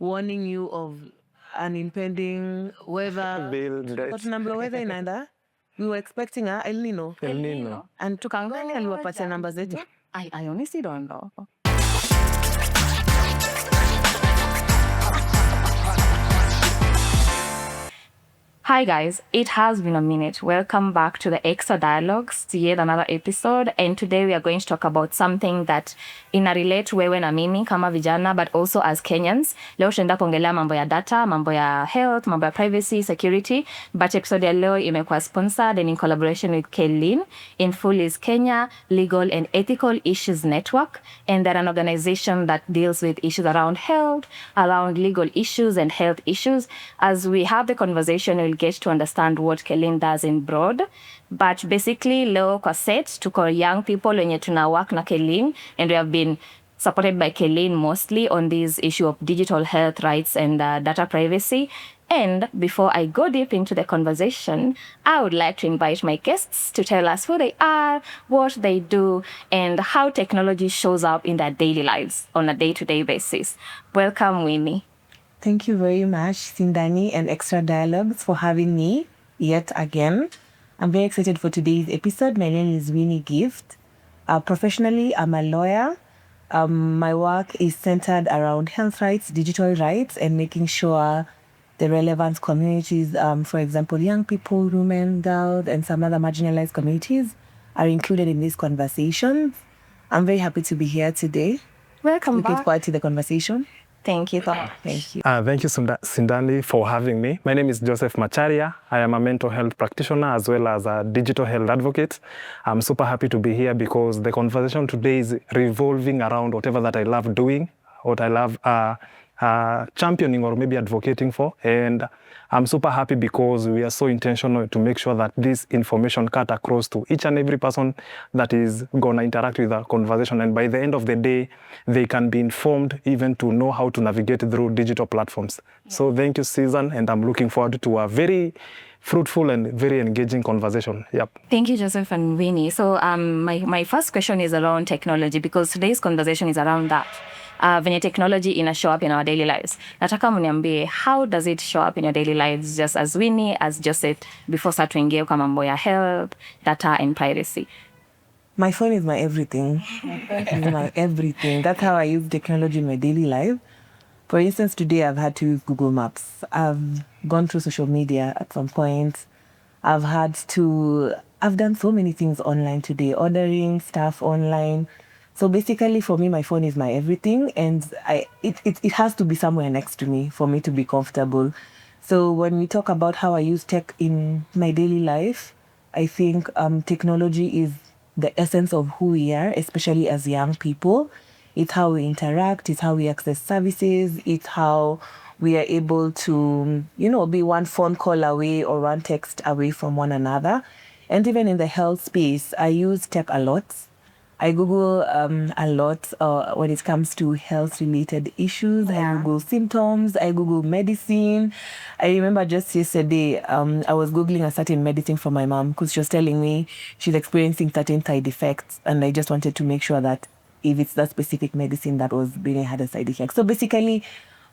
warning you of an impending weather. Weather inaenda. We were expecting El Nino. And tukaangalia aliwapatia namba zetu. I honestly don't know. Hi guys, it has been a minute. Welcome back to the Extra Dialogues, to yet another episode. And today we are going to talk about something that relate wewe na mimi kama vijana, but also as Kenyans. Leo tunaenda kuongelea mambo ya data, mambo ya health, mambo ya privacy, security. But episode ya leo imekuwa sponsored and in collaboration with Kenyan. In full is Kenya Legal and Ethical Issues Network. And they're an organization that deals with issues around health, around legal issues and health issues. As we have the conversation, we'll get to understand what Kenyan does in broad. But basically, leo kwa set, tuko young people wenye tuna work na Kenyan, and we have been supported by Kenyan mostly on this issue of digital health rights and data privacy. And before I go deep into the conversation, I would like to invite my guests to tell us who they are, what they do, and how technology shows up in their daily lives on a day-to-day basis. Welcome, Winnie. Thank you very much, Sindani and Extra Dialogues, for having me yet again. I'm very excited for today's episode. My name is Winnie Gift. Professionally, I'm a lawyer. My work is centered around health rights, digital rights, and making sure the relevant communities, for example, young people, women, girls, and some other marginalized communities are included in this conversation. I'm very happy to be here today. Welcome back. Looking forward to the conversation. Thank you. Thank you. Thank you, Sindani, for having me. My name is Joseph Macharia. I am a mental health practitioner as well as a digital health advocate. I'm super happy to be here because the conversation today is revolving around whatever that I love doing, what I love championing or maybe advocating for. And I'm super happy because we are so intentional to make sure that this information cut across to each and every person that is going to interact with the conversation. And by the end of the day, they can be informed even to know how to navigate through digital platforms. Yeah. So thank you, Susan, and I'm looking forward to a very fruitful and very engaging conversation. Yep. Thank you, Joseph and Winnie. So my first question is around technology, because today's conversation is around that. Venye technology ina show up in our daily lives. Nataka mniambie, how does it show up in your daily lives, just as Winnie, as Joseph, before start tuingie kwa mambo ya health, data and privacy? My phone is my everything. It's my everything. That's how I use technology in my daily life. For instance, today I've had to use Google Maps. I've gone through social media at some point. I've done so many things online today, ordering stuff online. So basically for me, my phone is my everything, and it has to be somewhere next to me for me to be comfortable. So when we talk about how I use tech in my daily life, I think technology is the essence of who we are, especially as young people. It's how we interact, it's how we access services, it's how we are able to, be one phone call away or one text away from one another. And even in the health space, I use tech a lot. I Google a lot when it comes to health-related issues. Yeah. I Google symptoms. I Google medicine. I remember just yesterday, I was Googling a certain medicine for my mom because she was telling me she's experiencing certain side effects. And I just wanted to make sure that if it's that specific medicine that was being had a side effect. So basically,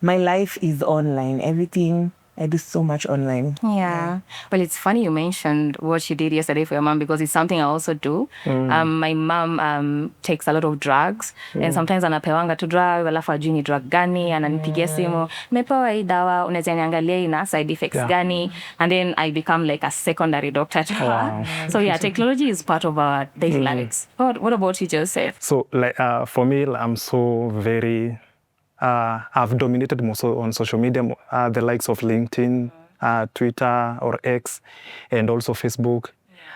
my life is online. Everything I do so much online. Yeah. Well, it's funny you mentioned what you did yesterday for your mom, because it's something I also do. My mom takes a lot of drugs, and sometimes anapewanga tu drugs, alafu ajui ni drug gani, ananipigia simu, nimepewa hii dawa, unaweza niangalia ina side effects gani, and then I become like a secondary doctor to her. So yeah, technology is part of our daily lives. What about you, Joseph? So like for me, I'm so very... I've dominated most on social media, the likes of LinkedIn, Twitter or X, and also Facebook,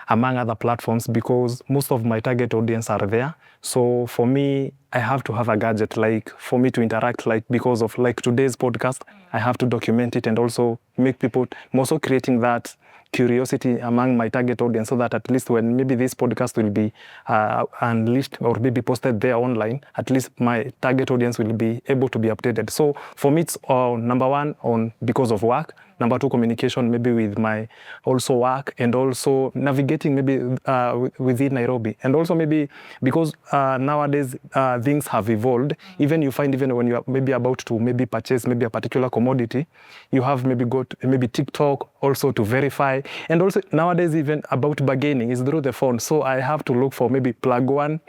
among other platforms, because most of my target audience are there. So for me, I have to have a gadget, like for me to interact, like because of like today's podcast, I have to document it and also make people, I'm also creating that curiosity among my target audience, so that at least when maybe this podcast will be unleashed or maybe posted there online, at least my target audience will be able to be updated. So for me, it's number one on because of work, Number two, communication maybe with my also work, and also navigating maybe within Nairobi. And also maybe because nowadays things have evolved, even you find even when you are maybe about to maybe purchase maybe a particular commodity, you have maybe got maybe TikTok also to verify. And also nowadays even about bargaining is through the phone. So I have to look for maybe plug one,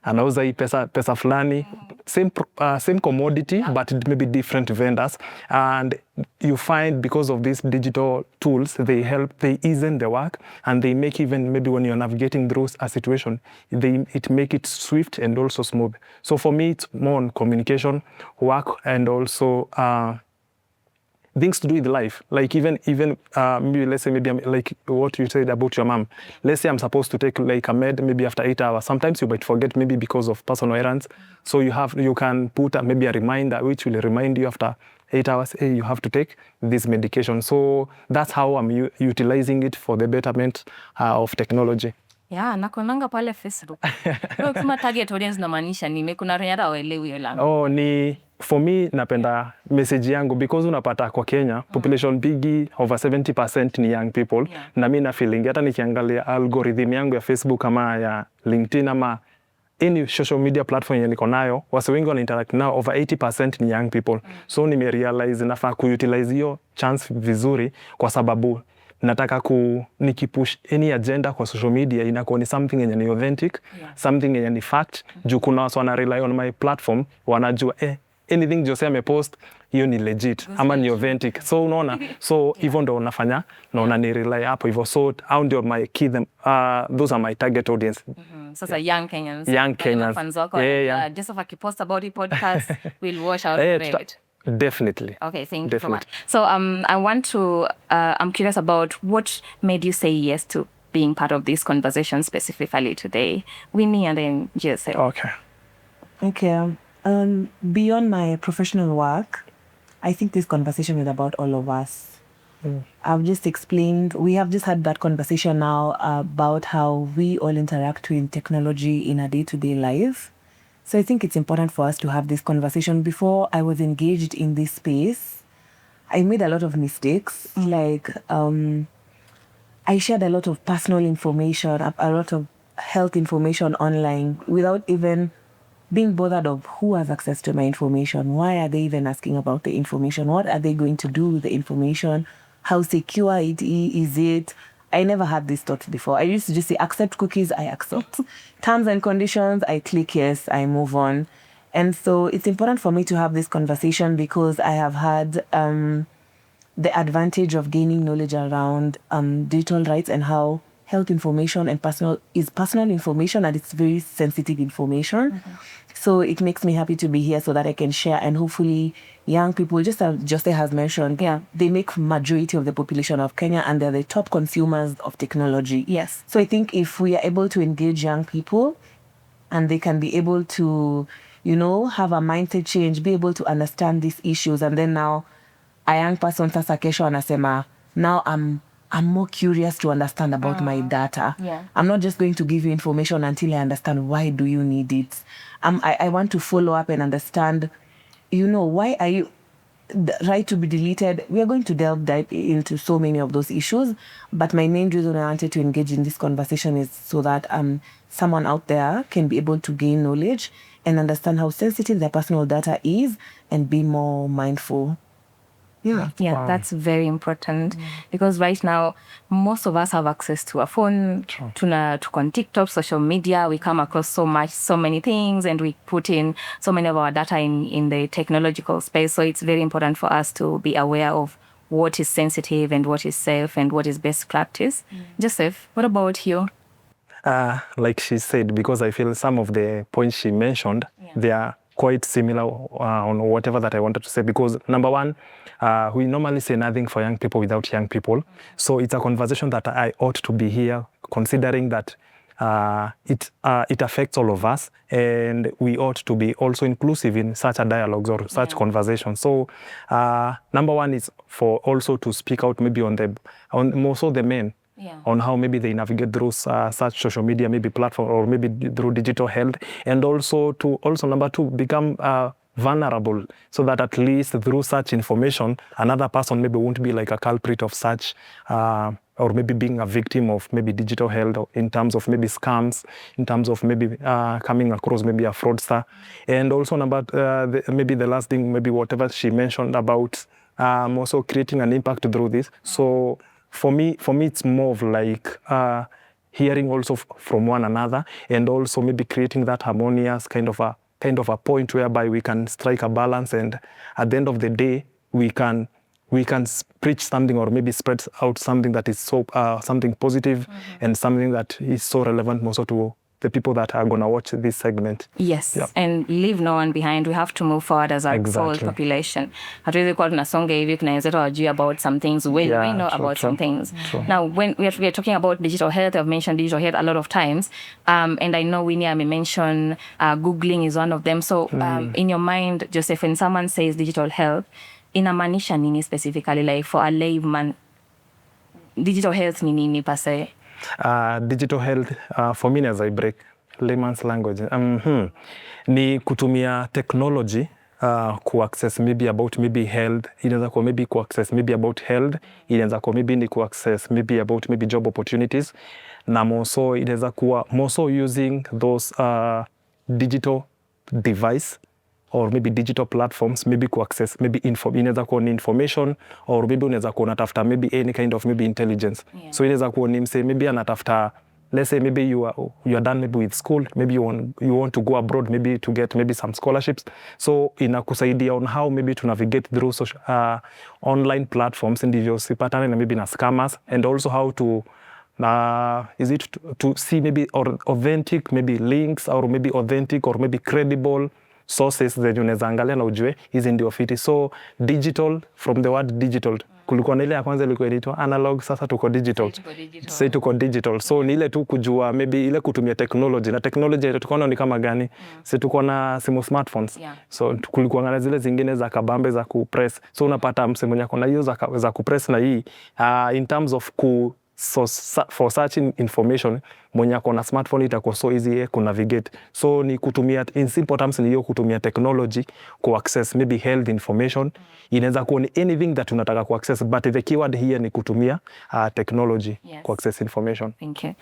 anauza hii pesa fulani, same commodity but maybe different vendors, and you find because of these digital tools they ease the work, and they make even maybe when you're navigating through a situation it make it swift and also smooth. So for me it's more on communication, work, and also things to do with life, like even maybe let's say maybe like what you said about your mom. Let's say I'm supposed to take like a med maybe after 8 hours. Sometimes you might forget maybe because of personal errands. So you can put maybe a reminder which will remind you after 8 hours, hey, you have to take this medication. So that's how I'm utilizing it for the betterment of technology. Yeah, nakonanga pale Facebook. Kama target audience namaanisha nini? Kuna rada waelewi hiyo langu. Oh, ni for me napenda message yangu because unapata kwa Kenya population bigi over 70% ni young people. Na mimi na feeling hata nikiangalia algorithm yangu ya Facebook kama ya LinkedIn ama any social media platform yenye niko nayo, wase wengi wana interact nao over 80% ni young people. So nimerealize nafaa kuutilize hiyo chance vizuri, kwa sababu nataka nikipush any agenda kwa social media inakuwa ni something yenye ni authentic, something yenye ni fact. Juu kuna watu wana rely on my platform, wanajua anything Jose amepost hiyo ni legit ama ni authentic. So unaona, so hivyo ndo unafanya naona ni rely hapo hivyo. So how ndio my key them, those are my target audience. Sasa young Kenyans. Young Kenyans. Fans wako. Joseph akipost about the podcast, we'll watch out for it. Definitely. Okay, thank you so much. So I want to, I'm curious about what made you say yes to being part of this conversation specifically today. Winnie and then Joseph. Okay. Beyond my professional work, I think this conversation is about all of us. I've just explained, we have just had that conversation now about how we all interact with technology in a day-to-day life. So I think it's important for us to have this conversation. Before I was engaged in this space, I made a lot of mistakes. Like, I shared a lot of personal information, a lot of health information online without even being bothered of who has access to my information. Why are they even asking about the information? What are they going to do with the information? How secure is it? I never had these thoughts before. I used to just say, accept cookies, I accept. Terms and conditions, I click yes, I move on. And so it's important for me to have this conversation because I have had the advantage of gaining knowledge around digital rights and how health information and personal information, and it's very sensitive information. So it makes me happy to be here so that I can share, and hopefully young people, just as Jose has mentioned, they make majority of the population of Kenya and they're the top consumers of technology. Yes. So I think if we are able to engage young people and they can be able to, have a mindset change, be able to understand these issues, and then now a young person sasa kesho anasema, now I'm more curious to understand about my data. I'm not just going to give you information until I understand why do you need it. I want to follow up and understand, why are you right to be deleted? We are going to delve deep into so many of those issues. But my main reason I wanted to engage in this conversation is so that someone out there can be able to gain knowledge and understand how sensitive their personal data is and be more mindful. Yeah, wow. That's very important because right now, most of us have access to a phone, to on TikTok, social media. We come across so many things, and we put in so many of our data in the technological space. So it's very important for us to be aware of what is sensitive and what is safe and what is best practice. Joseph, what about you? Like she said, because I feel some of the points she mentioned, they are quite similar on whatever that I wanted to say, because number one, we normally say nothing for young people without young people. So it's a conversation that I ought to be here, considering that it affects all of us, and we ought to be also inclusive in such a dialogues or such conversations. So number one is for also to speak out maybe on more so the men. On how maybe they navigate through such social media, maybe platform, or maybe through digital health, and also number two, become vulnerable, so that at least through such information, another person maybe won't be like a culprit of such, or maybe being a victim of maybe digital health, or in terms of maybe scams, in terms of maybe coming across maybe a fraudster. And also about maybe the last thing, maybe whatever she mentioned about also creating an impact through this. So for me, it's more of like hearing also from one another, and also maybe creating that harmonious kind of a point whereby we can strike a balance, and at the end of the day we can preach something, or maybe spread out something that is so something positive, and something that is so relevant also to the people that are gonna watch this segment. Yes, and leave no one behind. We have to move forward as a full population. Hatuwezi kuwa tunasonga hivi kuna wenzetu hawajui about some things when we know about some things. Now, when we are talking about digital health, I've mentioned digital health a lot of times, and I know Winnie may mention Googling is one of them. So in your mind, Joseph, when someone says digital health, inamaanisha nini specifically, like for a layman? Digital health ni nini per se? Digital health for me, as I break layman's language, ni kutumia technology ku-access maybe about maybe health, inaweza kuwa maybe ku-access maybe about health, inaweza kuwa maybe ni ku-access maybe about maybe job opportunities, na moso inaweza kuwa moso using those digital device or maybe digital platforms maybe ku-access maybe inaweza kuwa ni information, or maybe unaweza kuwa unatafuta maybe any kind of maybe intelligence. So inaweza kuwa ni mse maybe anatafuta, let's say maybe you are done maybe with school, maybe you want to go abroad maybe to get maybe some scholarships. So inakusaidia on how maybe to navigate through social, online platforms, ndivyo sipatane na maybe na scammers, and also how to is it to see maybe authentic maybe links, or maybe authentic or maybe credible sources zenye unaweza angalia na ujue hizi ndio fiti. So digital, from the word digital, kulikuwa na ile ya kwanza ilikuwa inaitwa analog, sasa tuko digital. Sasa tuko digital. So ni ile tu kujua maybe ile kutumia technology, na technology tukaona ni kama gani. Sasa tuko na simu smartphones. So kulikuwa na zile zingine za kabambe za kupress. So unapata msemo nyako na hiyo za kupress, na hii in terms of for searching information, mwenye ako na smartphone itakuwa so easy ku navigate. So ni kutumia, in simple terms, ni hiyo kutumia technology ku access maybe health information. Inaweza kuwa ni anything that unataka ku access, but the keyword here ni kutumia technology ku access information. Thank you.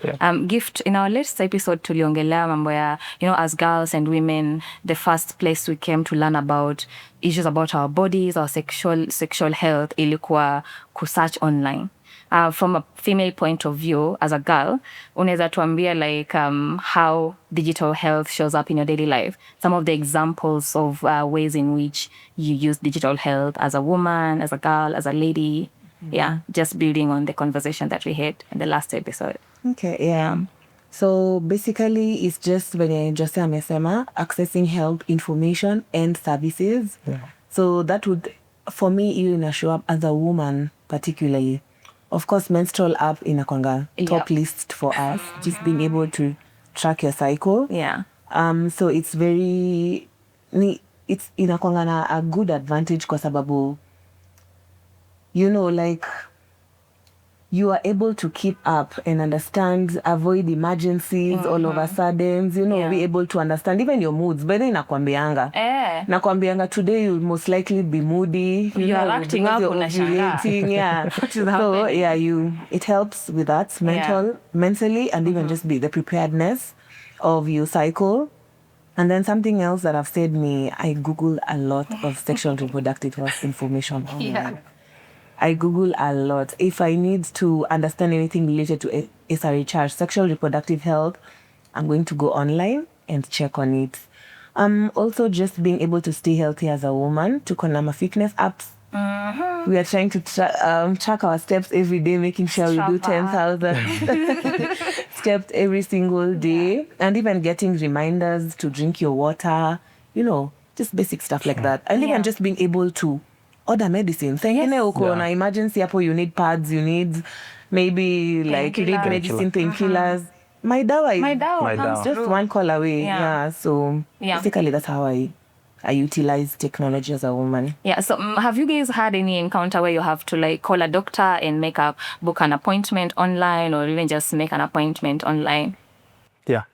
Gift, in our latest episode tuliongelea mambo ya, as girls and women, the first place we came to learn about issues about our bodies, our sexual health, ilikuwa ku search online. From a female point of view, as a girl, unaweza tuambia like how digital health shows up in your daily life. Some of the examples of ways in which you use digital health as a woman, as a girl, as a lady. Yeah, just building on the conversation that we had in the last episode. Okay, yeah. So basically, it's just when Jose amesema accessing health information and services. So that would, for me, even show up as a woman particularly. Of course, menstrual app inakwanga top list for us, just being able to track your cycle. So it's it's inakwanga na a good advantage kwa sababu, like, you are able to keep up and understand, avoid emergencies all of a sudden, be able to understand even your moods. By the way, nakwambianga today you'll most likely be moody. You are acting up, ovulating, So it helps with that mentally, and even just be the preparedness of your cycle. And then something else that I've said, I Google a lot of sexual reproductive health information. I Google a lot. If I need to understand anything related to SRHR, sexual reproductive health, I'm going to go online and check on it. Also, just being able to stay healthy as a woman, to Konama fitness apps. We are trying to track our steps every day, making sure we do 10,000 steps every single day, and even getting reminders to drink your water, just basic stuff like that. And even just being able to order medicine. Uko na emergency hapo, you need pads, you need maybe like you need medicine, painkillers. My dawa comes just one call away. So basically that's how I utilize technology as a woman. So have you guys had any encounter where you have to like call a doctor and book an appointment online, or even just make an appointment online? Yeah.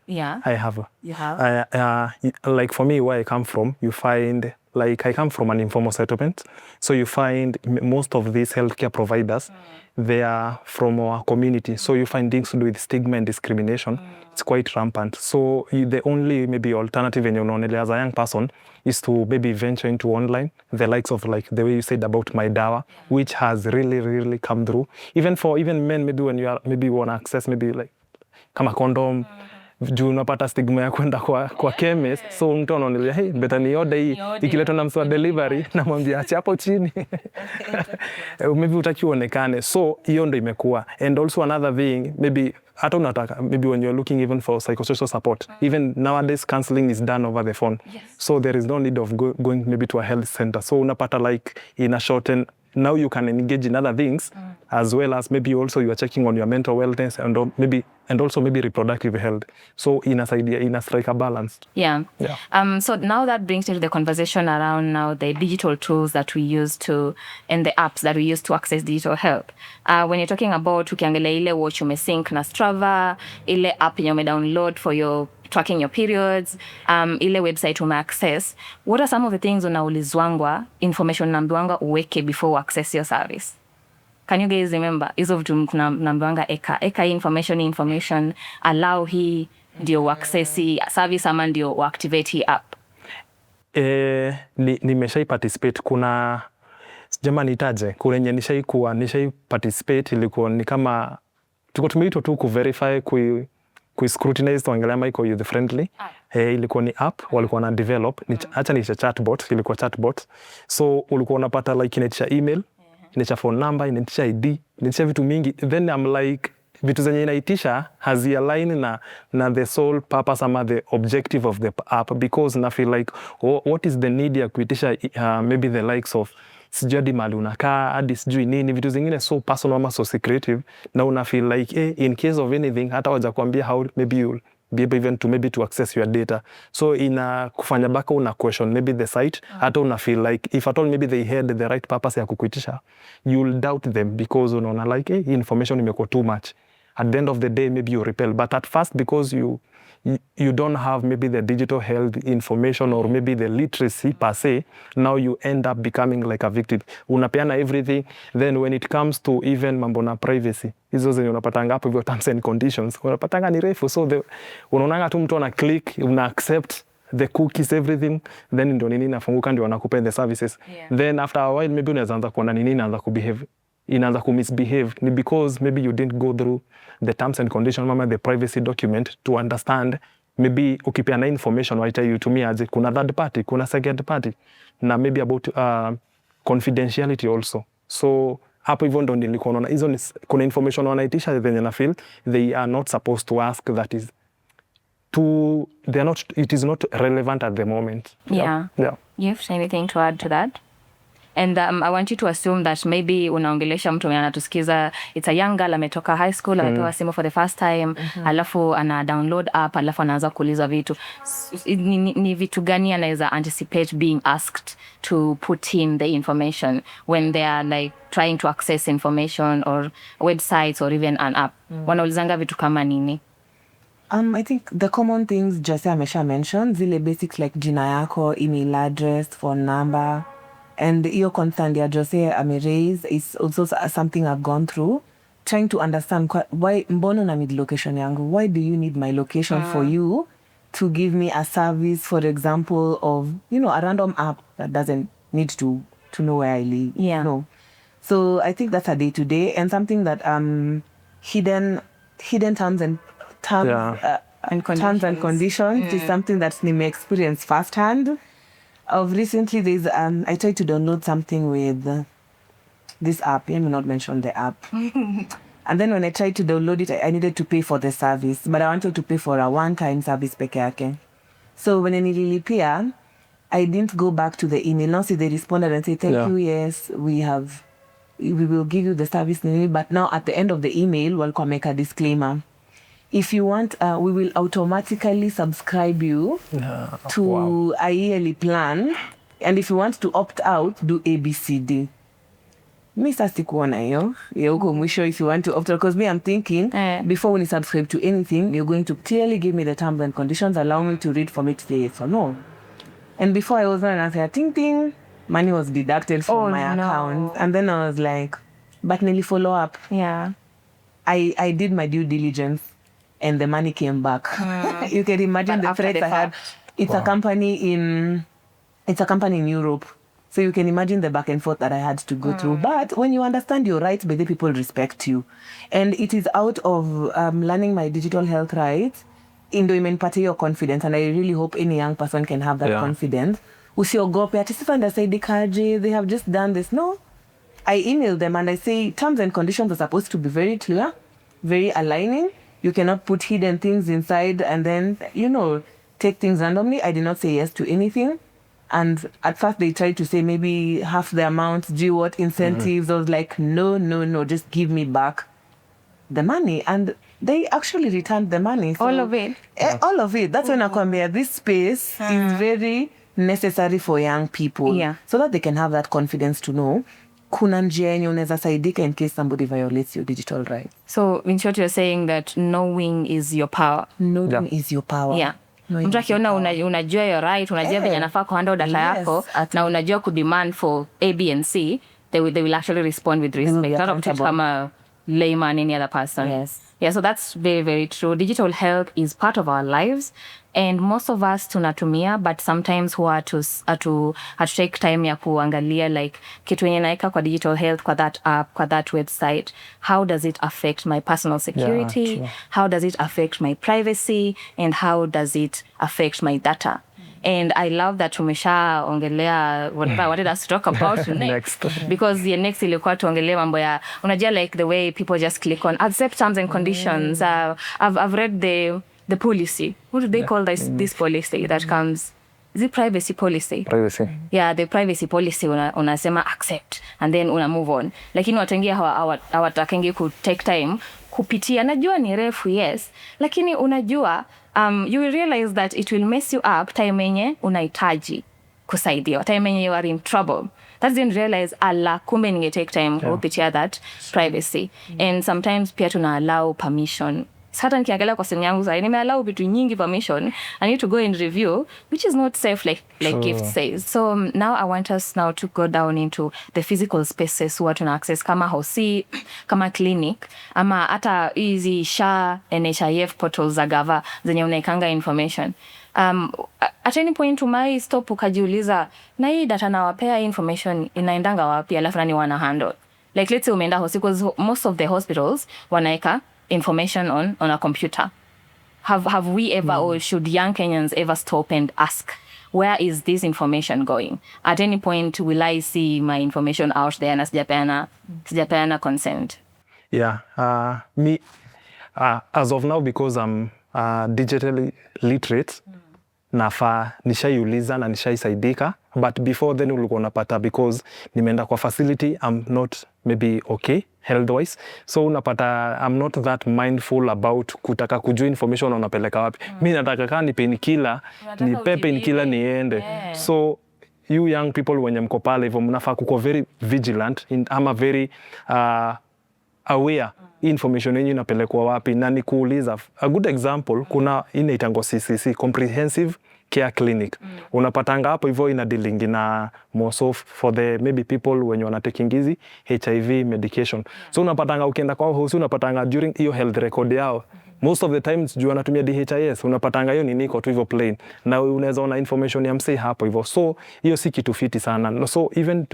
I have. You have? Like for me, where I come from, you find like I come from an informal settlement, so you find most of these healthcare providers, they are from our community. So you find things to do with stigma and discrimination. It's quite rampant. So the only maybe alternative in Tunaongelea as a young person is to maybe venture into online, the likes of like the way you said about my dawa, which has really come through. Even men, maybe when you want to access maybe like kama condom, juu unapata stigma ya kwenda kwa chemist, so mtu anaonelea hey, better ni order hii ikiletwa na mswa delivery na mwambia acha hapo chini. Maybe utaki uonekane, so hiyo ndo imekuwa. And also another thing, maybe hata unataka maybe when you're looking even for psychosocial support, even nowadays counseling is done over the phone. So there is no need of going maybe to a health center. So unapata like in a shorten, now you can engage in other things as well as maybe also you are checking on your mental wellness and also maybe reproductive health. So in a strike a balance. Yeah. So now that brings me to the conversation around now the digital tools that we use to, and the apps that we use to access digital health. When you're talking about ukiangalia ile watch umesync na Strava, ile app yenye umedownload for your tracking your periods, ile website ume-access, what are some of the things unaulizwangwa, information nambiwanga uweke before you access your service? Can you guys remember? Hizo vitu nambiwanga eka information, allow hii ndio access service ama ndio activate hii app. Nimeshai participate, kuna jama nitaje, kuna nye nishai participate, ilikuwa ni kama tuko tumeitwa tu ku-verify, ku-scrutinize tuangelea maiko youth friendly. Ilikuwa ni app walikuwa na develop, acha ni chatbot, ilikuwa chatbot. So ulikuwa unapata like inatisha email, inatisha phone number, inatisha ID, inatisha vitu mingi. Then I'm like, vitu zenye inaitisha hazi align na the sole purpose ama the objective of the app, because na feel like what is the need ya kuitisha maybe the likes of sijui mali unakaa hadi sijui nini, vitu zingine so personal ama so secretive, na una feel like in case of anything hata waja kuambia how maybe you'll be able even to access your data. So ina kufanya baka una question maybe the site, hata una feel like if at all maybe they had the right purpose ya kukuitisha, you'll doubt them because unaona like information imekuwa too much. At the end of the day maybe you repel, but at first because you don't have maybe the digital health information or maybe the literacy per se, now you end up becoming like a victim. Unapeana everything, then when it comes to even mambo na privacy, hizo zenye unapatanga hapo hivyo terms and conditions, unapatanga ni refu, so unaonanga tu mtu ana click, una accept the cookies, everything, then ndio nini nafunguka ndio wanakupa the services. Then after a while maybe unaanza kuona nini inaanza kubehave, inaanza kumisbehave, ni because maybe you didn't go through the terms and conditions mama the privacy document to understand maybe ukipeana information waita you to me aje kuna third party, kuna second party, na maybe about confidentiality also. So hapo hivyo ndo nilikuwa naona hizo kuna information wanaitisha zenye na feel they are not supposed to ask, that is it is not relevant at the moment. Yeah. You have anything to add to that? And I want you to assume that maybe unaongelesha mtu mwenye anatusikiza, it's a young girl ametoka high school, amepewa simu for the first time, alafu ana download app, alafu anaanza kuuliza vitu. Ni vitu gani anaweza anticipate being asked to put in the information when they are like trying to access information or websites or even an app? Wanaulizanga vitu kama nini? I think the common things Jose amesha mentioned, zile basics like jina yako, email address, phone number. And your concern ya Jose raise is also something I've gone through, trying to understand why mbono na need location yangu. Why do you need my location for you to give me a service, for example, of, a random app that doesn't need to know where I live? Yeah. No. So I think that's a day-to-day, and something that hidden terms and conditions is something that nime experience firsthand. Of recently, I tried to download something with this app. Let me not mention the app. And then when I tried to download it, I needed to pay for the service, but I wanted to pay for a one-time service peke yake. So when I nililipia, I didn't go back to the email. Now see, they responded and said, thank you, yes, we will give you the service. But now at the end of the email, we'll make a disclaimer. If you want, we will automatically subscribe you to a yearly plan. And if you want to opt out, do ABCD. Mi sasa kuona hiyo huko mwisho if you want to opt out, because me I'm thinking before when you subscribe to anything, you're going to clearly give me the terms and conditions, allow me to read from it to yes or no. And before I was on, I said, ting, ting, money was deducted from my no. account. And then I was like, but nearly follow up. Yeah. I did my due diligence and the money came back. You can imagine the threats I had. It's a company in Europe. So you can imagine the back and forth that I had to go through. But when you understand your rights, the people respect you. And it is out of learning my digital health rights, ndio imenipatia your confidence. And I really hope any young person can have that confidence. Usiogope, ati sifa ndasaidikaje, they have just done this. No. I email them and I say, terms and conditions are supposed to be very clear, very aligning. You cannot put hidden things inside and then, take things randomly. I did not say yes to anything. And at first they tried to say maybe half the amount, what incentives. I was like, no, just give me back the money. And they actually returned the money. So, all of it? All of it. That's when I come here. This space is very necessary for young people. Yeah. So that they can have that confidence to know kuna njia yenye unaweza saidika in case somebody violates your digital rights. So in short, you're saying that knowing is your power. Knowing is your power. Yeah. Mtu akiona unajua your right, unajua venye nafaa kuhandle data yako, na unajua kudemand for A, B, and C, they will actually respond with respect. Not of kama layman any other person. Yes. Yeah, so that's very, very true. Digital health is part of our lives, and most of us tunatumia, but sometimes huwa to take time ya kuangalia like kitu yenye naika kwa digital health, kwa that app, kwa that website, how does it affect my personal security? How does it affect my privacy? And how does it affect my data? And I love that tumeshaongelea whatever I wanted us to talk about next. Because the next ilikuwa tuongelea mambo ya, unajua like the way people just click on accept terms and conditions. I've read the policy. What do they call this policy that comes? Is it privacy policy? Privacy. Yeah, the privacy policy unasema accept and then una move on. Lakini watu wengi hawatakangi ku take time kupitia. Najua ni refu, yes. Lakini unajua you will realize that it will mess you up time yenye unahitaji kusaidiwa. Time yenye you are in trouble. That's didn't realize kumbe ninge take time kupitia that privacy. And sometimes pia tuna allow permission. Hata nikiangalia kwa simu yangu sasa nimeallow vitu nyingi permission. I need to go and review, which is not safe like Gift says. So now I want us now to go down into the physical spaces who are tuna access kama hosi, kama clinic, ama hata hizi SHA, NHIF portals za gava zenye unaikanga information. At any point umai stop ukajiuliza na hii data nawapea information inaendanga wapi alafu nani wana handle. Like let's say umeenda hosi, because most of the hospitals wanaeka information on a computer. Have we ever or should young Kenyans ever stop and ask, where is this information going? At any point will I see my information out there na sijapeana consent? Yeah, me as of now, because I'm digitally literate, nafaa nishaiuliza na nishaisaidika, but before then ulikuwa unapata because nimeenda kwa facility I'm not maybe okay health wise, so unapata I'm not that mindful about kutaka kujua information unapeleka wapi. Mimi nataka kama ni painkiller ni painkiller niende. So you young people wenye mko pale hivyo mnafaa kuko very vigilant ama very aware information yenyu inapelekwa wapi, na nikuuliza a good example, kuna inaitango CCC, comprehensive care clinic. Unapatanga hapo hivyo ina dealing na most for the maybe people when you are taking easy HIV medication. So unapatanga ukienda kwa hosi unapatanga during hiyo health record yao most of the times juu anatumia DHIS, unapatanga hiyo nini iko tu hivyo plain na unaweza ona information ya msee hapo hivyo. So hiyo si kitu fiti sana. So even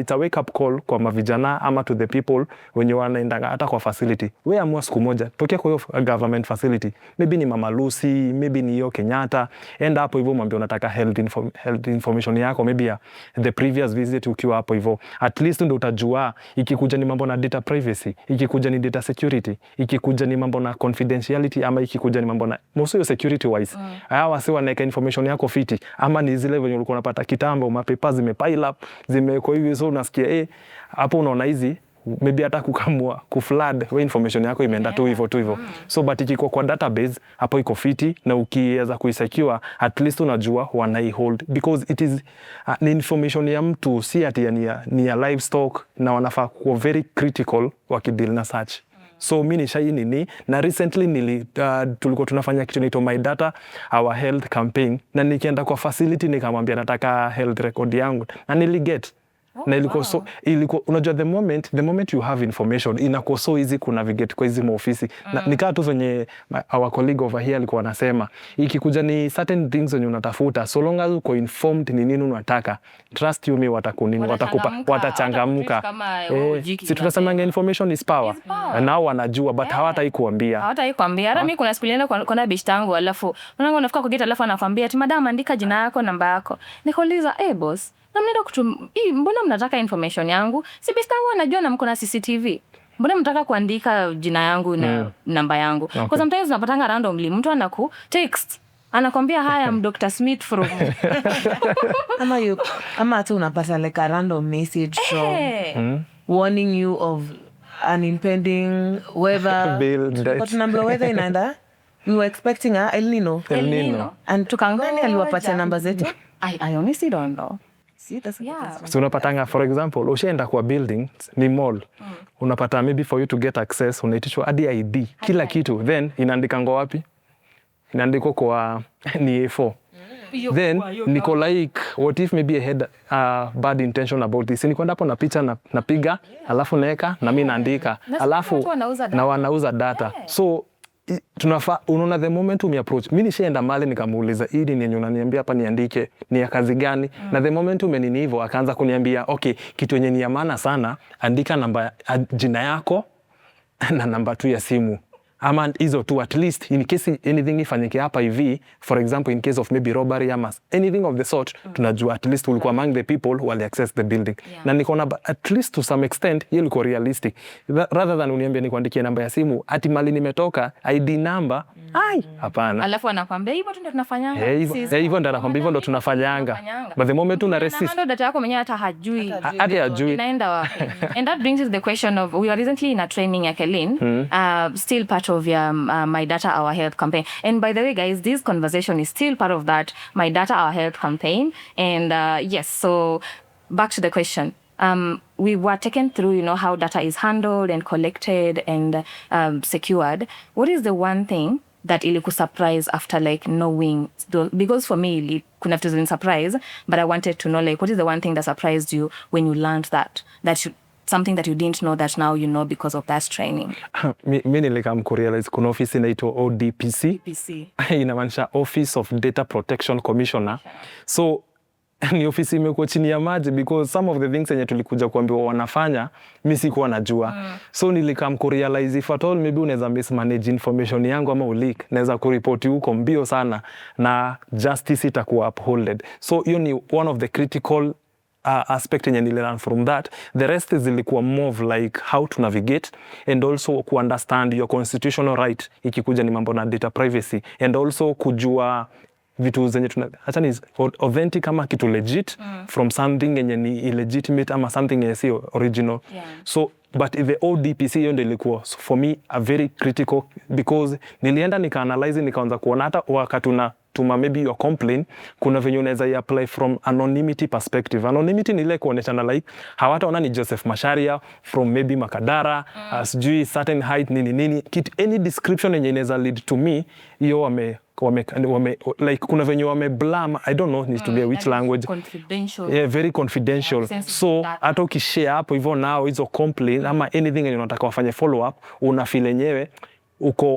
it's a wake up call kwa mavijana ama to the people wenye wanaenda hata kwa facility. Wewe amua siku moja tokea kwa hiyo government facility, maybe ni Mama Lucy, maybe ni hiyo Kenyatta, enda hapo hivyo mwambie unataka health information yako, maybe ya the previous visit ukiwa hapo hivyo. At least ndio utajua ikikuja ni mambo na data privacy, ikikuja ni data security, ikikuja ni mambo na confidentiality, ama ikikuja ni mambo na most security wise. Hawa si wanaweka information yako fiti, ama ni zile venye ulikuwa unapata kitambo mapapers zimepile up zimeko hivi, so unasikia hapo unaona hizi maybe hata kukamua kuflood we information yako imeenda tu hivyo tu hivyo. So but ikiko kwa database hapo iko fiti, na ukiweza kuisecure at least unajua wanai hold, because it is ni information ya mtu, si ati ni ya livestock, na wanafaa kuwa very critical wakideal na search. So mi nishai nini, na recently tulikuwa tunafanya kitu inaitwa My Data Our Health campaign, na nikienda kwa facility nikamwambia nataka health record yangu na niliget. Na ilikuwa so, unajua the moment you have information inakuwa so easy kunavigate kwa hizi maofisi. Na nikaa tu venye our colleague over here alikuwa anasema, ikikuja ni certain things wenye unatafuta, so long as uko informed ni nini unataka, trust you me, watakupa, watachangamka. Si tunasemanga information is power. Na wanajua but hawataikuambia. Hata mimi kuna siku nilienda kwa bishi tangu, alafu mwanangu anafika kwa gate, alafu anakuambia ati madam andika jina yako, namba yako. Nikauliza boss, na mnaenda mbona mnataka information yangu? Si bista wangu anajua na mko na CCTV. Mbona mnataka kuandika jina yangu na namba yangu? Because sometimes unapatanga randomly mtu anaku text anakwambia hi, I'm Dr. Smith from ama hata unapata like a random message from warning you of an impending weather bill. But number weather inaenda, we were expecting El Nino. And tukangani aliwapatia namba zetu? I honestly don't know. So unapatanga, for example, ushaenda kwa building ni mall, unapata maybe for you to get access unaitishwa hadi ID, kila kitu, then inaandikangwa wapi? Inaandikwa kwa ni A4. Then niko like, what if maybe I had a bad intention about this? Niko hapo na picha napiga, alafu naeka na mimi naandika, alafu na wanauza data. So tunafaa, unaona, the moment approach, mimi nishaenda mali nikamuuliza hii ni yenye unaniambia hapa niandike ni ya kazi gani? Na the moment umenini hivyo akaanza kuniambia okay, kitu yenye ni ya maana sana, andika namba, jina yako na namba tu ya simu, ama hizo tu, at least in case anything ifanyike hapa hivi, for example in case of maybe robbery ama anything of the sort, tunajua at least ulikuwa among the people who will access the building. Na nikaona at least to some extent hiyo ilikuwa realistic, rather than uniambie nikuandikie namba ya simu ati mali nimetoka ID number. Hapana. Alafu anakuambia hivyo ndio tunafanyanga. Hivyo ndio anakuambia hivyo ndio tunafanyanga. But the moment una resist, ndio data yako mwenyewe hata hajui. Hajui inaenda wapi. And that brings us the question of, we are recently in a training ya Kelin, still part of your My Data Our Health campaign. And by the way guys, this conversation is still part of that My Data Our Health campaign. And yes, so back to the question. We were taken through, how data is handled and collected and secured. What is the one thing that iliku surprise after like knowing? Because for me, couldn't have to been surprise, but I wanted to know like, what is the one thing that surprised you when you learned something that you didn't know that now you know because of that training? Mimi nilikam kurealize kuna office inaitwa ODPC. Inamaanisha Office of Data Protection Commissioner. So ni ofisi imekuwa chini ya maji because some of the things yenye tulikuja kuambiwa wanafanya mimi sikuwa najua. So nilikam kurealize if at all maybe unaweza mismanage information yangu ama uleak, naweza kuripoti huko mbio sana na justice itakuwa upholded. So hiyo ni one of the critical aspect yenye nililearn from that. The rest is ilikuwa more of like how to navigate and also to understand your constitutional right ikikuja ni mambo na data privacy, and also kujua vitu zenye hata ni authentic ama kitu legit from something yenye ni illegitimate ama something yenye si original. So but the ODPC hiyo ndio ilikuwa for me a very critical, because nilienda nika-analyze nikaanza kuona hata wakati tuma maybe your complaint kuna venye unaweza apply from anonymity perspective. Anonymity ni ile kuoneshana like hawataona ni Joseph Macharia from maybe Makadara, sijui certain height nini any description yenye inaweza lead to me, hiyo wame like kuna venye wame blame, I don't know needs to be which language, confidential. Yeah, very confidential. So hata ukishare hapo hivyo nao hizo complaint ama anything yenye unataka wafanye follow up, una feel yenyewe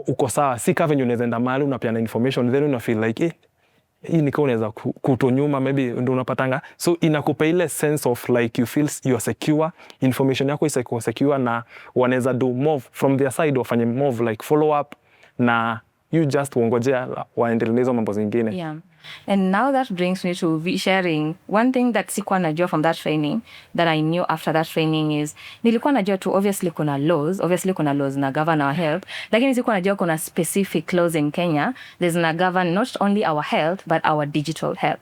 uko sawa, si kama venye unaweza enda mahali unapeana information then una feel like hii niko unaweza kutonyuma maybe ndio unapatanga. So inakupa ile sense of like you feel you are secure, information yako is secure, na wanaweza do more from their side, wafanye more like follow up na you just uongojea waendelee hizo mambo zingine. Yeah. And now that brings me to sharing one thing that sikuwa najua from that training that I knew after that training is, nilikuwa najua tu obviously kuna laws na govern our health, lakini sikuwa najua kuna specific laws in Kenya there's na govern not only our health but our digital health.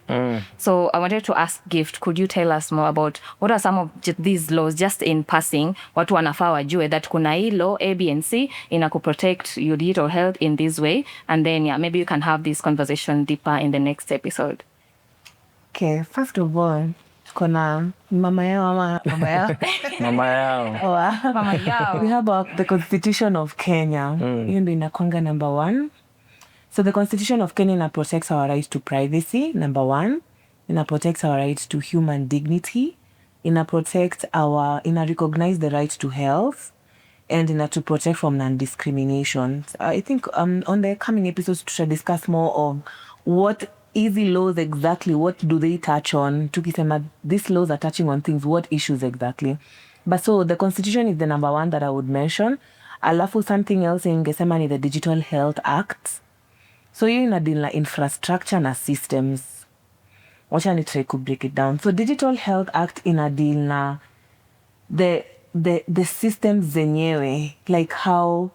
So I wanted to ask Gift, could you tell us more about what are some of these laws, just in passing, watu wanafaa wajue that kuna hii law A, B and C inaku protect your digital health in this way, and then maybe you can have this conversation deeper in the next episode. Okay, first of all, Kona mama yao mama yao. Mama yao. Mama yao. We have the Constitution of Kenya. Hiyo ndio inakuanga number 1. So the Constitution of Kenya protects our right to privacy, number 1. It protects our right to human dignity. It recognize the right to health. And to protect from non-discrimination. I think on the coming episodes, to discuss more of what easy laws exactly, what do they touch on? Tukisema, these laws are touching on things, what issues exactly? But so the Constitution is the number 1 that I would mention. Alafu something else ingesema ni the Digital Health Act. So hiyo inadili na infrastructure na systems. Wacha ni try to break it down. So Digital Health Act inadili na the systems zenyewe, like how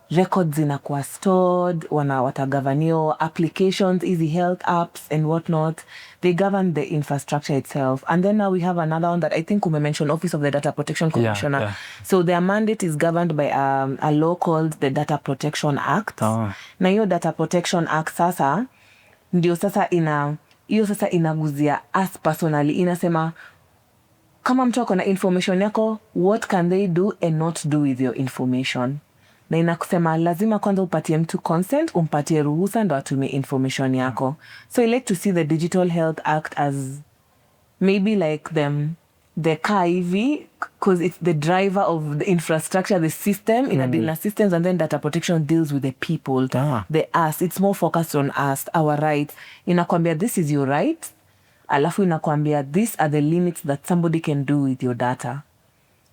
records zinakuwa stored, watagavanio applications, easy health apps and whatnot. They govern the infrastructure itself. And then now we have another one that I think we mentioned, Office of the Data Protection Commissioner. Yeah. So their mandate is governed by a law called the Data Protection Act. Na hiyo Data Protection Act sasa, ndio sasa inaguzia us personally. Inasema, kama mtu ako na information yako, what can they do and not do with your information? Na inakusema lazima kwanza upatie mtu consent, umpatie ruhusa ndo atumie information yako. So I like to see the Digital Health Act as maybe like the car hivi, because it's the driver of the infrastructure, the system, in systems, and then data protection deals with the people, the us. It's more focused on us, our rights. Inakwambia this is your right. Alafu inakwambia these are the limits that somebody can do with your data.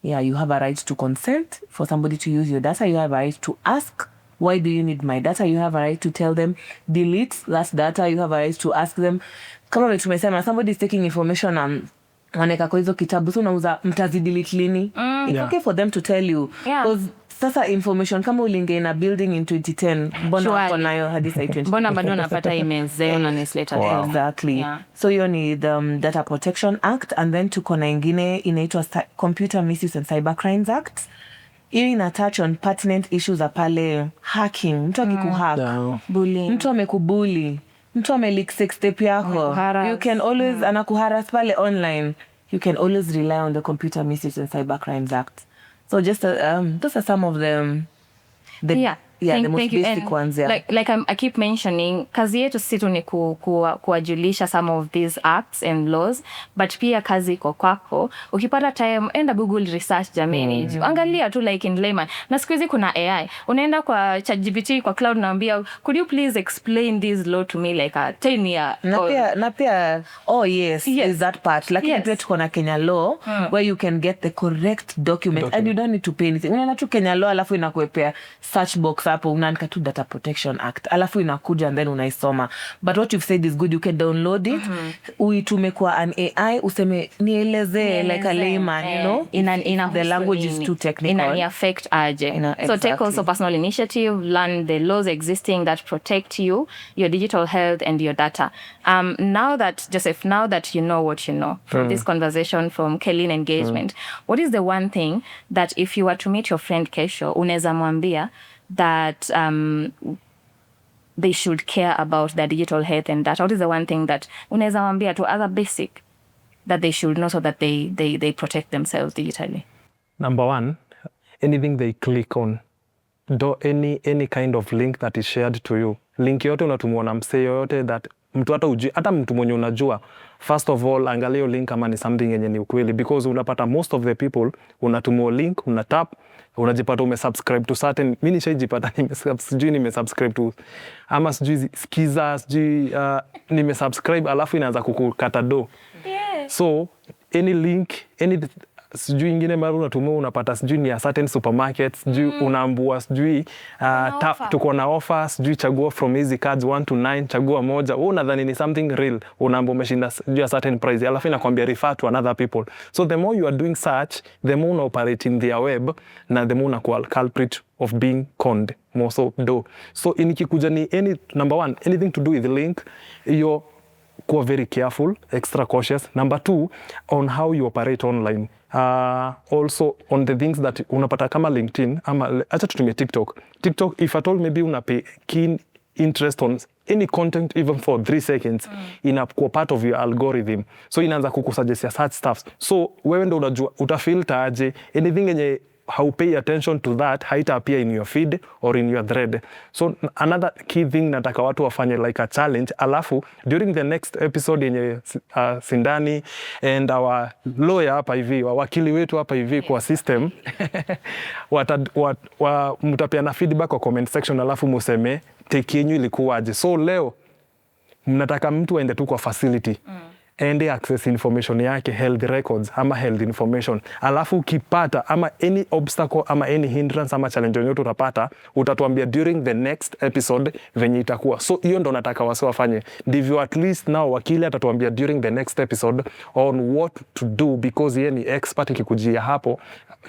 Yeah, you have a right to consent for somebody to use your data. You have a right to ask, why do you need my data? You have a right to tell them, delete that data. You have a right to ask them. Kama tumesema, somebody is taking information and waneka kwa hizo kitabu, so unauza mtazidelete lini? It's okay for them to tell you. Because sasa information kama ulinge in a building in 2010, mbona wako nayo hadi sai 2010? Mbona bado napata emails zao na newsletter. Wow. Exactly. Yeah. So you need the Data Protection Act, and then tuko na ingine inaitwa Computer Misuse and Cyber Crimes Act. Hiyo ina touch on pertinent issues za pale hacking. Mtu akikuhack, bullying. Mtu amekubuli, mtu ameleak sex tape yako. You can always anakuharass pale online. You can always rely on the Computer Misuse and Cyber Crimes Act. So just those are some of them. The most basic ones. Yeah. Like I keep mentioning, kazi yetu sisi tu ni kuwajulisha some of these acts and laws, but pia kazi iko kwako. Ukipata time, enda Google research jamani. Angalia tu like in layman. Na siku hizi kuna AI. Unaenda kwa ChatGPT, kwa cloud, naambia, could you please explain this law to me like a 10 year? Na pia, is that part. Lakini pia tuko na Kenya law where you can get the correct document and you don't need to pay anything. Unaenda tu Kenya law alafu inakuepea search box hapo, unaandika tu Data Protection Act, alafu inakuja and then unaisoma. But what you've said is good. You can download it, uitume kwa an AI, useme nieleze like a layman, you know, the language is too technical. Ina affect aje. So take also personal initiative, learn the laws existing that protect you, your digital health and your data. Now that, Joseph, now that you know what you know from this conversation, from Kenyan engagement, what is the one thing that if you were to meet your friend kesho, unaweza mwambia that they should care about their digital health and data? What is the one thing that unaweza mwambia to other basic that they should know so that they protect themselves digitally? Number 1, anything they click on, any kind of link that is shared to you, link yote unatumwa na msee yote that mtu hata mtu mwenye unajua, first of all angalia link kama ni something yenye ni ukweli, because unapata most of the people unatumwa link, unatap, unajipata umesubscribe to certain, mimi nishajipata nimesubscribe to ama sijui skiza sijui nimesubscribe alafu inaanza kukukata do. So any link, any sijui ingine mara unatumwa unapata sijui ni a certain supermarket, sijui unaambua sijui tuko na offer, sijui chagua from easy cards 1 to 9, chagua moja. Wewe unadhani ni something real, unaambua umeshinda sijui a certain price, alafu inakwambia refer to another people. So the more you are doing search, the more una operate in their web, na the more unakuwa culprit of being conned, more so do. So inikikuja ni number 1, anything to do with the link, you're very careful, extra cautious. Number 2, on how you operate online. Also on the things that unapata kama LinkedIn ama acha tutumie TikTok, if at all maybe unape keen interest on any content even for 3 seconds inakuwa part of your algorithm, so inaanza kukusuggestia such stuff. So wewe ndo unajua utafilter aje anything yenye how pay attention to that haita appear in your feed or in your thread. So another key thing nataka watu wafanye like a challenge, alafu during the next episode yenye Sindani and our lawyer hapa hivi, wakili wetu hapa hivi kwa system mtapeana feedback kwa comment section, alafu museme take yenyu ilikuwaje. So leo mnataka mtu aende tu kwa facility ende access information yake, health records ama health information, alafu ukipata ama any obstacle ama any hindrance ama challenge yoyote utapata, utatuambia during the next episode venye itakuwa. So hiyo ndo nataka wase wafanye, ndivyo at least now wakili atatuambia during the next episode on what to do, because yeye ni expert ikikujia hapo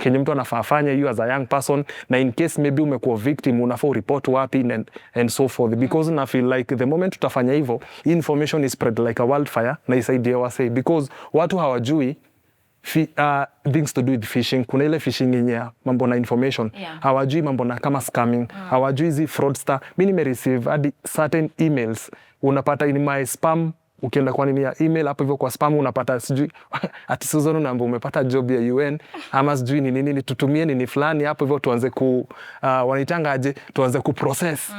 kenye mtu anafaa afanye you as a young person, na in case maybe umekuwa victim unafaa report wapi and so forth, because na feel like the moment tutafanya hivyo information is spread like a wildfire na isaidie wase, because watu hawajui things to do with phishing. Kuna ile phishing yenye mambo na information, hawajui mambo na kama scamming, hawajui hizi fraudster. Mimi nimereceive hadi certain emails unapata in my spam, ukienda kwa nini ya email hapo hivyo kwa spam unapata sijui ati Susan unaambia umepata job ya UN ama sijui ni nini, tutumie nini fulani hapo hivyo tuanze wanaitanga aje, tuanze process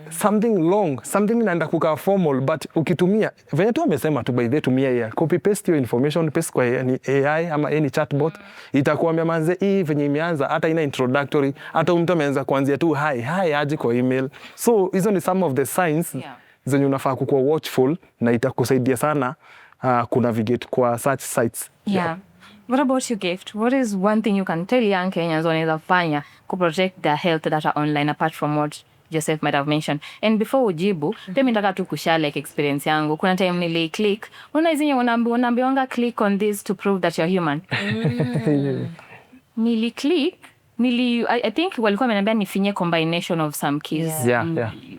something long, something inaenda kukaa formal, but ukitumia venye tu amesema tu by the tumia ya copy paste your information, paste kwa ni AI ama any chatbot itakuambia manze hii venye imeanza, hata ina introductory, hata mtu ameanza kuanzia tu hi aje kwa email. So hizo ni some of the signs zenye unafaa kukuwa watchful na itakusaidia sana kunavigate kwa such sites. What about you, Gift? What is one thing you can tell young Kenyans wanaweza fanya to protect their health data online apart from what Joseph might have mentioned? And before ujibu, mimi nataka tu kushare like experience yangu. Kuna time nili-click, unaizinya unaambiwanga click on this to prove that you're human. Nili-click, I think walikuwa wameniambia nifinye combination of some keys.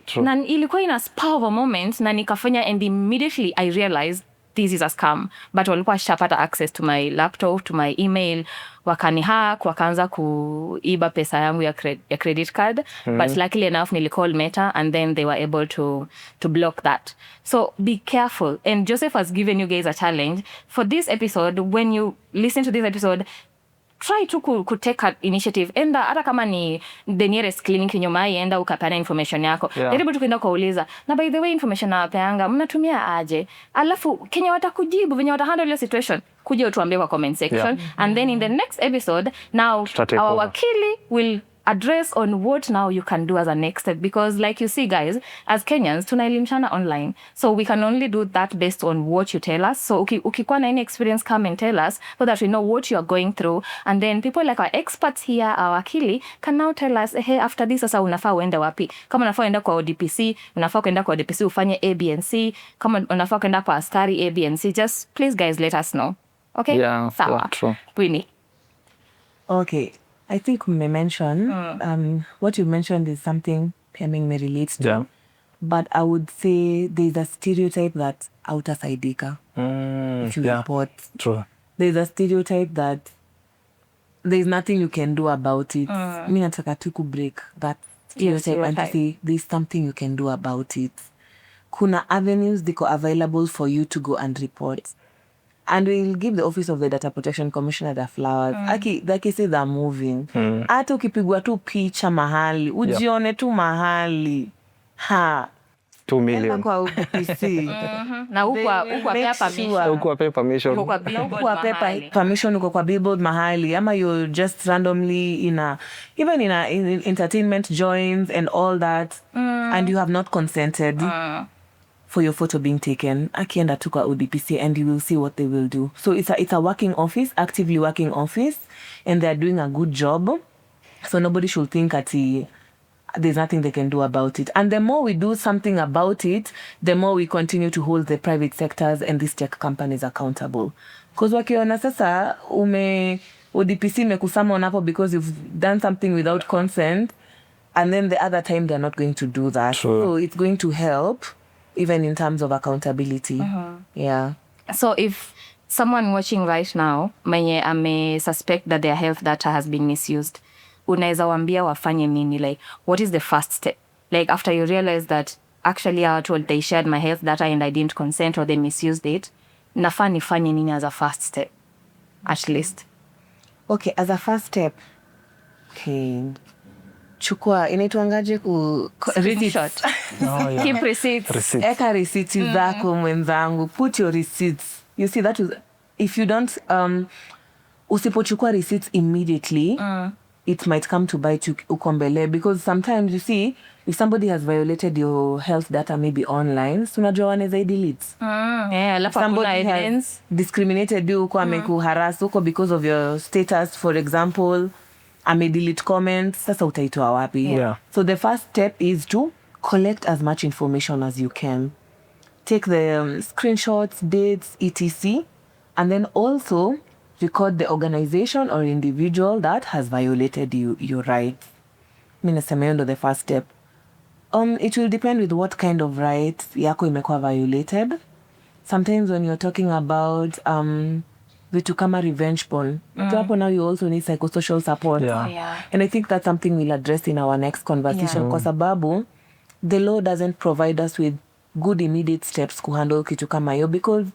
True. Na ilikuwa ina spur of a moment na nikafanya, and immediately I realized this is a scam. But walikuwa shapata access to my laptop, to my email, wakanihack, wakaanza kuiba pesa yangu ya credit card. But luckily enough nilicall Meta and then they were able to block that. So be careful. And Joseph has given you guys a challenge for this episode. When you listen to this episode, try to take an initiative. Enda hata kama ni the nearest clinic nyumbani, enda ukapana information yako. Jaribu tu kwenda kuuliza, na by the way information nawapeanga mnatumia aje? Alafu Kenya watakujibu venye watahandle ile situation. Kuja utuambie kwa comment section. And then in the next episode, now our wakili will address on what now you can do as a next step, because like you see guys, as Kenyans tunaelimishana online, so we can only do that based on what you tell us. So ukikuwa na any experience, come and tell us so that we know what you are going through, and then people like our experts here, our wakili, can now tell us, hey, after this sasa unafaa uende wapi. Kama unafaa uenda kwa ODPC, unafaa kwenda kwa ODPC ufanye A, B and C. Kama unafaa kwenda kwa askari A, B and C, just please guys let us know. Okay? Sawa. True. Winnie. Okay. I think we may mention, what you mentioned is something Peming may relate to. But I would say there's a stereotype that hautasaidika if you report. True. There's a stereotype that there's nothing you can do about it. Mi nataka tu break that stereotype and to say there's something you can do about it. Kuna avenues diko available for you to go and report. And we'll give the Office of the Data Protection Commissioner the flowers. The cases are moving. Hata ukipigwa tu picha mahali, ujione tu mahali. 2 million. Kwa UPC. Na huko Pay permission. Permission uko kwa billboard mahali. Ama you're just randomly even in entertainment joints and all that. And you have not consented for your photo being taken. Akienda tu kwa ODPC and you will see what they will do. So it's a working office, actively working office, and they're doing a good job. So nobody should think that there's nothing they can do about it. And the more we do something about it, the more we continue to hold the private sectors and these tech companies accountable. Because wakiona sasa ODPC mekusama hapo because you've done something without consent, and then the other time they're not going to do that. True. So it's going to help even in terms of accountability. So if someone watching right now may suspect that their health data has been misused, unaweza waambia wafanye nini? Like, what is the first step? like after you realize that actually I was told they shared my health data and I didn't consent or they misused it, nafaa nifanye nini as a first step, at least? Okay, as a first step, okay, chukua inaitwangaje Screenshot. Keep receipts. Eka receipts zako mwenzangu. Put your receipts. You see, that is, if you don't, usipochukua receipts immediately, it might come to bite you ukombele, because sometimes you see, if somebody has violated your health data maybe online, so unajua wanaweza delete. Somebody has discriminated you uko amekuharass uko because of your status, for example, delete comments, sasa utaitoa wapi? Yeah. So the first step is to collect as much information as you can. Take the screenshots, dates, etc. And then also record the organization or individual that has violated your rights. Nasema hiyo ndo the first step. It will depend with what kind of rights yako imekuwa violated. Sometimes when you're talking about vitu kama revenge porn, hapo now you also need psychosocial support. And I think that's something we'll address in our next conversation, kwa sababu the law doesn't provide us with good immediate steps kuhandle kitu kama hiyo, because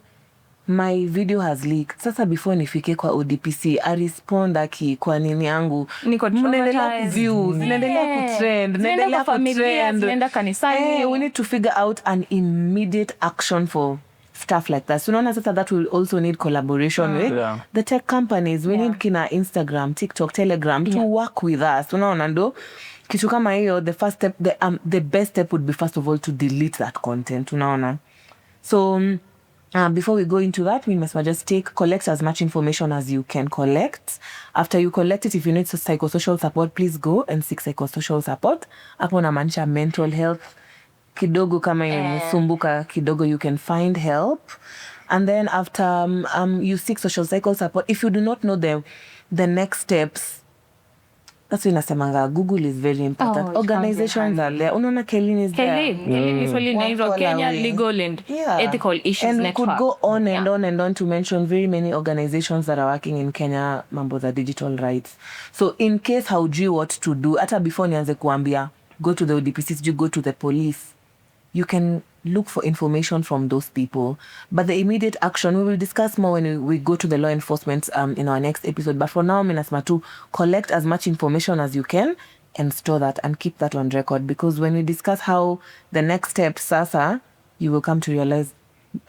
my video has leaked. Sasa before nifike kwa ODPC, I respond kwa nini yangu. Mnaendelea views, mnaendelea kutrend, mnaendelea kutrend. Tunaenda kanisani. We need to figure out an immediate action for stuff like that. So unaona sasa that will also need collaboration with the tech companies. We need kina Instagram, TikTok, Telegram to work with us. Unaona ndo kitu kama hiyo, the first step, the best step would be first of all to delete that content. Unaona. So before we go into that, we must just collect as much information as you can collect. After you collect it, if you need psychosocial support, please go and seek psychosocial support. Hapo namaanisha mental health. Kidogo kama imesumbuka kidogo, you can find help. And then after you seek psychosocial support, if you do not know the next steps, that's when nasemanga Google is very important. Organizations are there. Unaona Kenyan is there. Kenyan is really nice. Kenya legal and ethical issues and network. We could go on and on and on to mention very many organizations that are working in Kenya, mambo za digital rights. So in case haujui what to do, hata before nianze kuambia go to the ODPCs, you go to the police, you can look for information from those people. But the immediate action, we will discuss more when we go to the law enforcement in our next episode. But for now, minasema to collect as much information as you can and store that and keep that on record. Because when we discuss how the next step, sasa, you will come to realize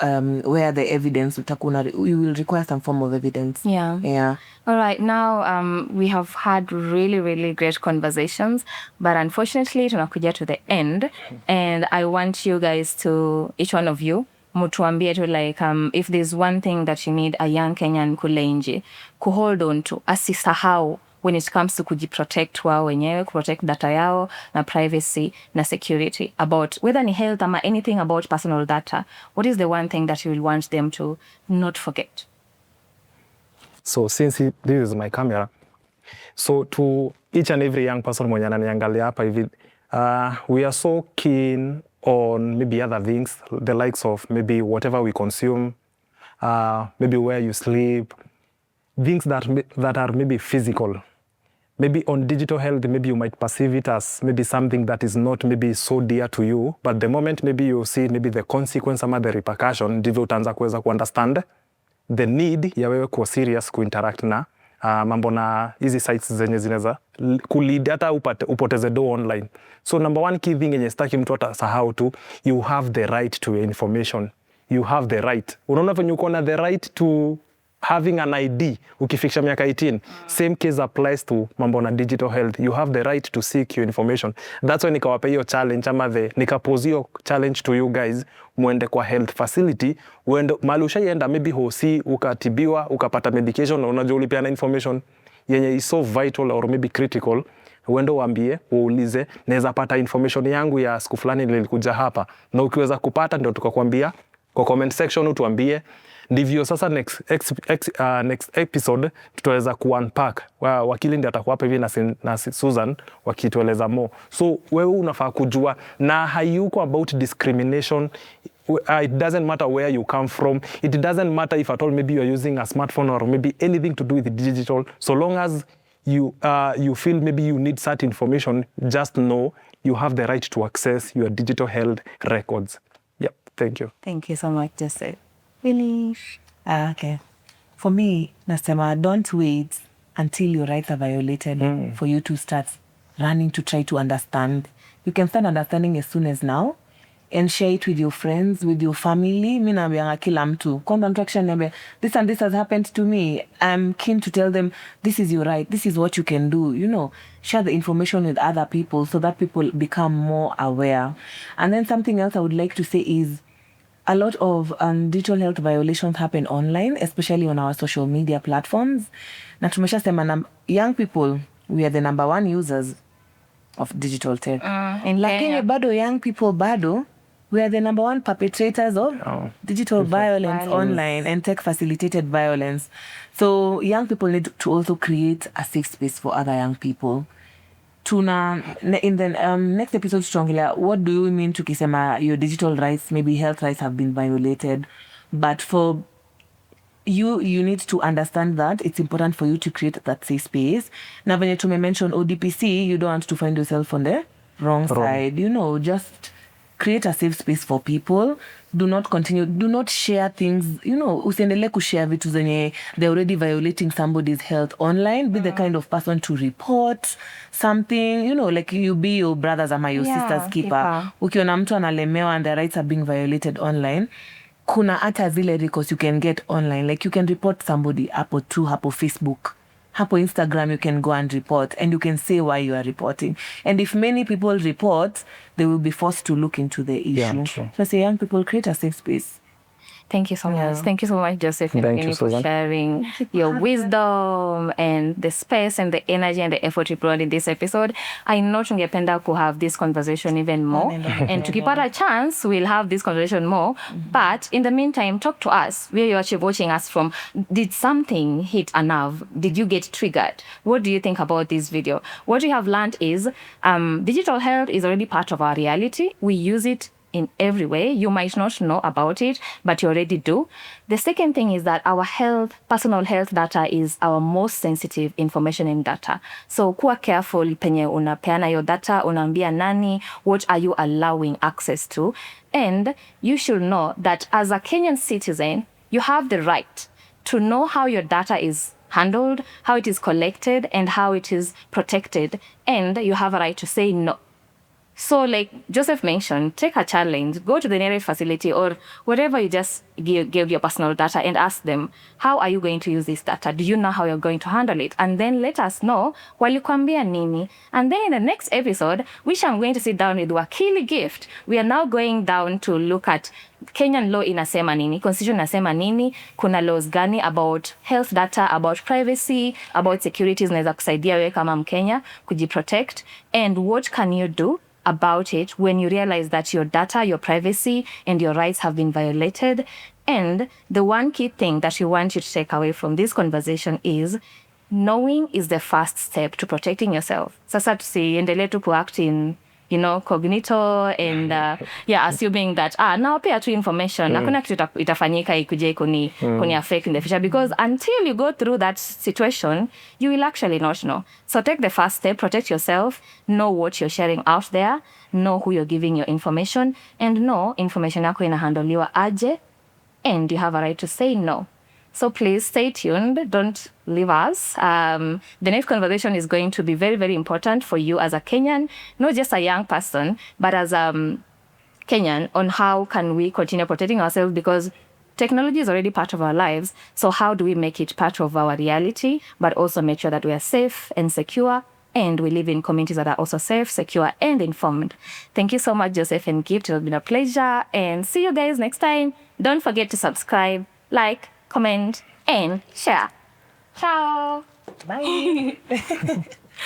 where the evidence, you will require some form of evidence. Yeah. All right. Now, we have had really, really great conversations, but unfortunately, tunakuja to the end, and I want you guys to, each one of you, mutuambie to like, if there's one thing that you need a young Kenyan kule nje kuhold on to, asisahau when it comes to kujiprotect wao wenyewe, protect data yao na privacy na security, about whether ni health ama anything about personal data, what is the one thing that you will want them to not forget? So since this is my camera, so to each and every young person mwenye ananiangalia hapa hivi, we are so keen on maybe other things, the likes of maybe whatever we consume, maybe where you sleep, things that are maybe physical. Maybe on digital health, maybe you might perceive it as maybe something that is not maybe so dear to you, but the moment maybe you see maybe the consequence ama the repercussion, ndivyo utaanza kuweza understand the need ya wewe kuwa serious kuinteract na mambo na hizi sites zenye zinaweza kulead hata upoteze do online. So number one key thing yenye sitaki mtu atasahau tu, you have the right to information. You have the right. Unaona venye uko na the right to having an ID ukifikisha miaka 18. Same case applies to mambo na digital health. You have the right to seek your information. That's why nikawapa hiyo challenge ama nikapose hiyo challenge to you guys, muende kwa health facility, uende mahali ushaienda maybe hosi ukatibiwa ukapata medication na unajua ulipeana information yenye is so vital or maybe critical, uende uambie, uulize, naweza pata information yangu ya siku fulani nilikuja hapa, na ukiweza kupata ndio tukakwambia kwa comment section utuambie. Ndivyo sasa next episode tutaweza ku-unpack. Wakili ndiye atakuwa hapa hivi na Susan wakitueleza more. So wewe unafaa kujua, na hayuko about discrimination. It doesn't matter where you come from. It doesn't matter if at all maybe you are using a smartphone or maybe anything to do with digital. So long as you feel maybe you need certain information, just know you have the right to access your digital health records. Yep, thank you. Thank you so much, Joseph. Winnie? Okay. For me, nasema, don't wait until your rights are violated for you to start running to try to understand. You can start understanding as soon as now and share it with your friends, with your family. Mi naambianga kila mtu. Kwanza mtu akishaniambia, this and this has happened to me. I'm keen to tell them, this is your right. This is what you can do. You know, share the information with other people so that people become more aware. And then something else I would like to say is, a lot of digital health violations happen online, especially on our social media platforms. Na tumeshasema young people, we are the number one users of digital tech. Lakini bado young people we are the number one perpetrators of digital violence online and tech facilitated violence. So young people need to also create a safe space for other young people. In the next episode, Tunaongelea, what do you mean tukisema your digital rights, maybe health rights have been violated? But for you need to understand that it's important for you to create that safe space. Na venye tumemention ODPC, you don't want to find yourself on the wrong side. You know, just create a safe space for people. Do not share things, you know, usiendele kushare vitu zenye they're already violating somebody's health online. Be the kind of person to report something, you know, like you be your brother's ama your sister's keeper. Ukiona mtu analemewa and their rights are being violated online, kuna hata zile recourse you can get online. Like you can report somebody hapo Facebook. Hapo Instagram, you can go and report and you can say why you are reporting. And if many people report, they will be forced to look into the issue. Yeah, true. So I say young people, create a safe space. Thank you so much. Thank you so much, Joseph and Winnie, for sharing your wisdom and the space and the energy and the effort you brought in this episode. I know tungependa to have this conversation even more. And tukipata a chance, we'll have this conversation more. But in the meantime, talk to us. Where you're actually watching us from. Did something hit a nerve? Did you get triggered? What do you think about this video? What we have learned is digital health is already part of our reality. We use it in every way. You might not know about it, but you already do. The second thing is that our personal health data is our most sensitive information and data. So kuwa careful penye unapeana your data, unaambia nani, what are you allowing access to? And you should know that as a Kenyan citizen, you have the right to know how your data is handled, how it is collected, and how it is protected. And you have a right to say no. So like Joseph mentioned, take a challenge, go to the nearest facility or wherever you just give your personal data and ask them, how are you going to use this data? Do you know how you're going to handle it? And then let us know walikuambia nini. And then in the next episode, which I'm going to sit down with Wakili Gift, we are now going down to look at Kenyan law inasema nini, constitution inasema nini, kuna laws gani about health data, about privacy, about security zinaweza kusaidia wewe kama Mkenya kujiprotect, and what can you do about it when you realize that your data, your privacy, and your rights have been violated. And the one key thing that we want you to take away from this conversation is knowing is the first step to protecting yourself. Sasa tusiendelee tu kuact in, you know, cognito and assuming that now pay tu information hakuna kitu itafanyika ikuje kuni affect in the future, because until you go through that situation you will actually not know. So take the first step, protect yourself, know what you're sharing out there, know who you're giving your information, and know information yako inahandoliwa aje, and you have a right to say no. So please stay tuned. Don't leave us. The next conversation is going to be very, very important for you as a Kenyan, not just a young person, but as a Kenyan, on how can we continue protecting ourselves, because technology is already part of our lives. So how do we make it part of our reality, but also make sure that we are safe and secure, and we live in communities that are also safe, secure, and informed. Thank you so much, Joseph and Gift. It has been a pleasure, and see you guys next time. Don't forget to subscribe, like, comment, and share. Ciao. Bye.